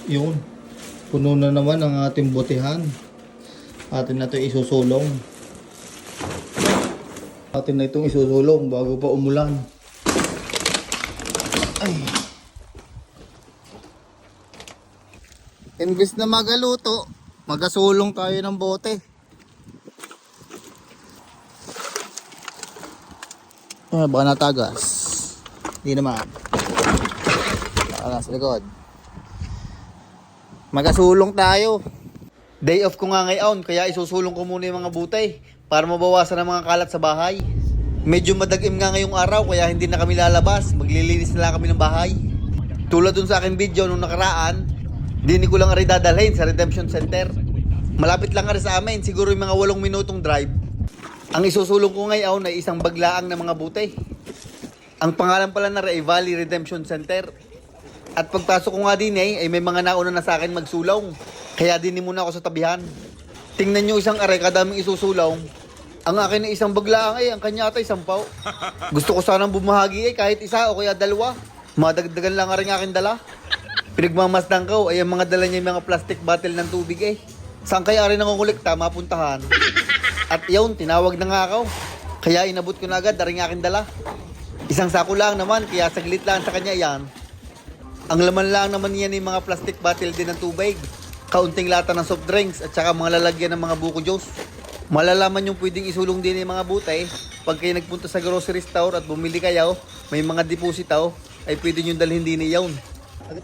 Yun. Puno na naman ang ating botehan. Atin na ito isusulong. Atin na itong isusulong bago pa umulan. Ay. Imbes na magaluto, magasulong tayo ng bote. Baka natagas. Hindi naman. Baka sa likod. Magasulong tayo. Day off ko nga ngayon, kaya isusulong ko muna yung mga butay para mabawasan ang mga kalat sa bahay. Medyo madagim nga ngayong araw, kaya hindi na kami lalabas. Maglilinis na lang kami ng bahay. Tulad dun sa aking video nung nakaraan, dini ko lang rin dadalhin sa Redemption Center. Malapit lang rin sa amin, siguro yung mga 8 minutong drive. Ang isusulong ko ngayon ay isang baglaang ng mga butay. Ang pangalan pala na ay Valley Redemption Center. At pagpasok ko nga din ay may mga nauna na sa akin magsulong. Kaya din muna ako sa tabihan. Tingnan nyo isang aray, kadaming isusulong. Ang akin ay isang baglaang ay, ang kanya ata isang pao. Gusto ko sanang bumahagi ay kahit isa o kaya dalawa. Madagdagan lang rin aking dala. Pinagmamasdan ko ay ang mga dala niya yung mga plastic bottle ng tubig eh. Saan kaya rin nangungulikta mapuntahan? At yun, tinawag na nga ako. Kaya inabot ko na agad rin aking dala. Isang sako lang naman, kaya saglit lang sa kanya yan. Ang laman lang naman yan yung mga plastic bottle din ng tubig. Kaunting lata ng soft drinks at saka mga lalagyan ng mga buko juice. Malalaman yung pwedeng isulong din yung mga butay. Pag kayo nagpunta sa grocery store at bumili kayo, may mga deposito, ay pwede nyo dalhin din yun.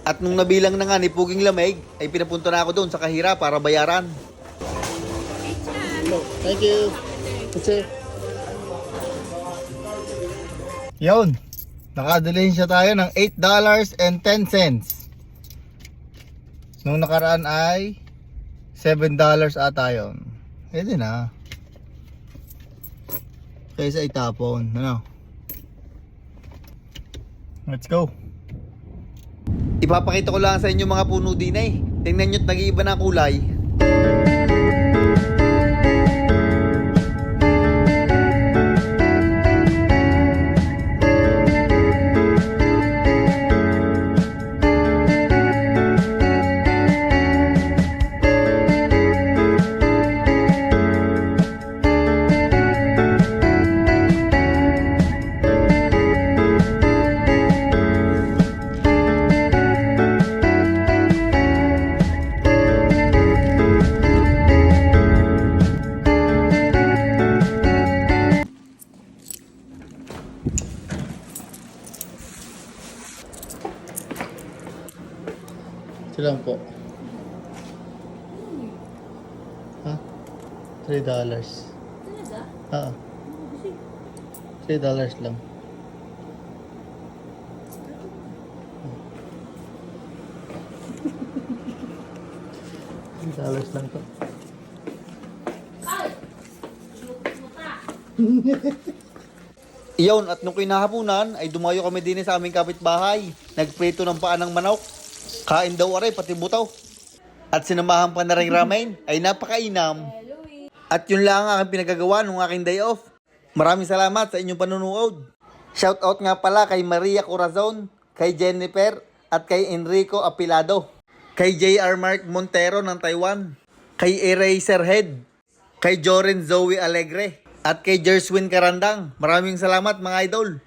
At nung nabilang na nga ni Puging Lamig, ay pinapunta na ako doon sa kahira para bayaran. Thank you. Kasi yun, nakadalhin siya tayo ng $8.10. Nung nakaraan ay $7 ata yun. Pwede na. Kaysa itapon. Ano? Let's go. Ipapakita ko lang sa inyo mga puno din eh. Tingnan nyo't nag-iiba na kulay. Ito lang po. Ha? $3. Talaga? Oo. $3 lang. $3 lang to. Ay! Lupit mo ka! Iyon, at nung kinahapunan ay dumayo kami din sa aming kapitbahay. Nagprito ng paa ng manok. Kain daw aray, pati butaw. At sinamahan pa na rin ramen, ay napakainam. At yun lang ang aking pinagagawa nung aking day off. Maraming salamat sa inyong panunood. Shoutout nga pala kay Maria Corazon, kay Jennifer, at kay Enrico Apilado. Kay J.R. Mark Montero ng Taiwan. Kay Eraserhead. Kay Joren Zoe Alegre. At kay Jerswin Karandang. Maraming salamat mga idol.